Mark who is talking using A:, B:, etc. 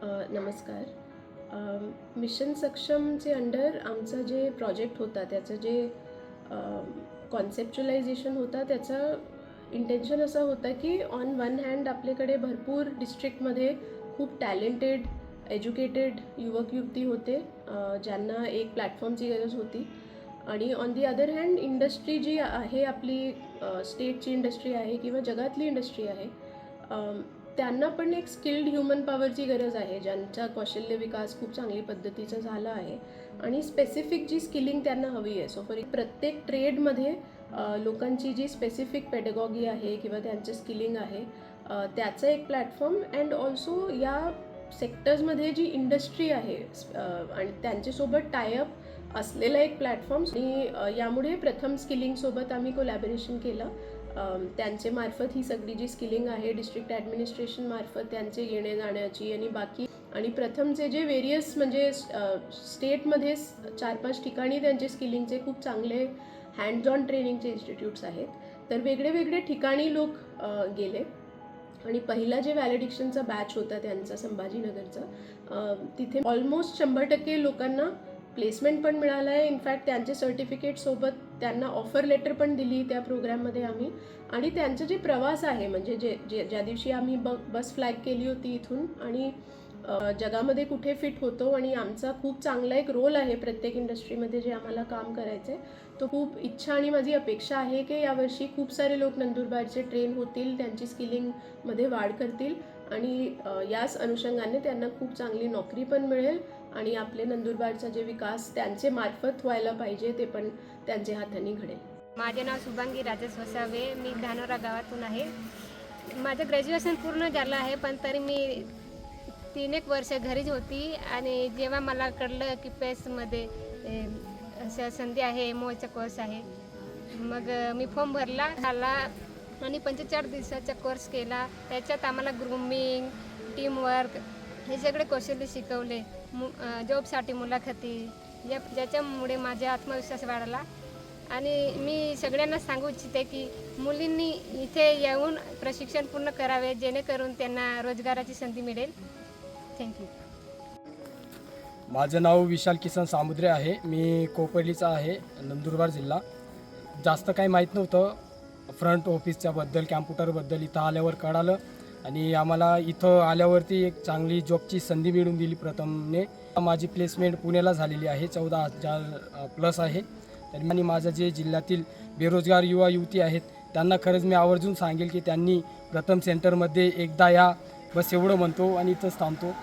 A: नमस्कार. Mission सक्षमचे under आमचा जे प्रोजेक्ट होता त्याचं जे कॉन्सेप्च्युलायझेशन होता त्याचं इंटेन्शन असं होतं की ऑन वन हँड आपल्याकडे भरपूर डिस्ट्रिक्टमध्ये खूप टॅलेंटेड एज्युकेटेड युवक युवती होते ज्यांना एक प्लॅटफॉर्मची गरज होती. आणि on the other hand industry जी आहे आपली स्टेटची इंडस्ट्री आहे किंवा जगातली इंडस्ट्री आहे त्यांना पण एक स्किल्ड ह्युमन पॉवरची गरज आहे ज्यांचा कौशल्य विकास खूप चांगली पद्धतीचा झाला आहे आणि स्पेसिफिक जी स्किलिंग त्यांना हवी आहे. सो फॉर प्रत्येक ट्रेडमध्ये लोकांची जी स्पेसिफिक पेडगॉगी आहे किंवा त्यांचं स्किलिंग आहे त्याचं एक प्लॅटफॉर्म अँड ऑल्सो या सेक्टर्समध्ये जी इंडस्ट्री आहे आणि त्यांच्यासोबत टायअप असलेला एक प्लॅटफॉर्म. आणि यामुळे प्रथम स्किलिंगसोबत आम्ही कोलॅबोरेशन केलं. त्यांचे मार्फत ही सगळी जी स्किलिंग आहे डिस्ट्रिक्ट ॲडमिनिस्ट्रेशन मार्फत त्यांचे येणे जाण्याची आणि बाकी आणि प्रथमचे जे वेरियस म्हणजे स्टेटमध्ये 4-5 ठिकाणी त्यांचे स्किलिंगचे खूप चांगले हँड्स ऑन ट्रेनिंगचे इन्स्टिट्यूट्स आहेत. तर वेगळे वेगळे ठिकाणी लोक गेले आणि पहिला जे व्हॅलिडिक्शनचा बॅच होता त्यांचा संभाजीनगरचा तिथे ऑलमोस्ट 100% लोकांना प्लेसमेंट पण मिळालं आहे. इनफॅक्ट त्यांचे सर्टिफिकेटसोबत त्यांना ऑफर लेटर पण दिली त्या प्रोग्राममध्ये आम्ही. आणि त्यांचं जे प्रवास आहे म्हणजे ज्या दिवशी आम्ही बस फ्लॅग केली होती इथून आणि जगामध्ये कुठे फिट होतो आणि आमचा खूप चांगला एक रोल आहे प्रत्येक इंडस्ट्रीमध्ये जे आम्हाला काम करायचं आहे. तो खूप इच्छा आणि माझी अपेक्षा आहे की यावर्षी खूप सारे लोक नंदुरबारचे ट्रेन होतील, त्यांची स्किलिंगमध्ये वाढ करतील आणि याच अनुषंगाने त्यांना खूप चांगली नोकरी पण मिळेल आणि आपले नंदुरबारचा जे विकास त्यांचे मार्फत व्हायला पाहिजे ते पण त्यांच्या हाताने घडेल.
B: माझे नाव शुभांगी राजेश वसावे. मी धानोरा गावातून आहे. माझं ग्रॅज्युएशन पूर्ण झालं आहे पण तरी मी 3-1 वर्ष घरीच होती आणि जेव्हा मला कळलं की पेसमध्ये अशा संधी आहे, एमओचा कोर्स आहे, मग मी फॉर्म भरला आणि 45 दिवसाचा कोर्स केला. त्याच्यात आम्हाला ग्रूमिंग, टीमवर्क हे सगळे कौशल्य शिकवले. जॉबसाठी मुलाखती ज्याच्यामुळे माझा आत्मविश्वास वाढला. आणि मी सगळ्यांना सांगू इच्छिते की मुलींनी इथे येऊन प्रशिक्षण पूर्ण करावे जेणेकरून त्यांना रोजगाराची संधी मिळेल. थँक्यू.
C: माझं नाव विशाल किसन सामुद्रे आहे. मी कोपर्लीचा आहे, नंदुरबार जिल्हा. जास्त काही माहीत नव्हतं फ्रंट ऑफिसच्याबद्दल, कॅम्प्युटरबद्दल. इथं आल्यावर कळालं आणि आम्हाला इथं आल्यावरती एक चांगली जॉबची संधी मिळून दिली प्रथमने. माझी प्लेसमेंट पुण्याला झालेली आहे, 14,000 प्लस आहे. आणि माझं जे जिल्ह्यातील बेरोजगार युवा युवती आहेत त्यांना खरंच मी आवर्जून सांगेल की त्यांनी प्रथम सेंटरमध्ये एकदा या, बस एवढं म्हणतो आणि इथंच थांबतो.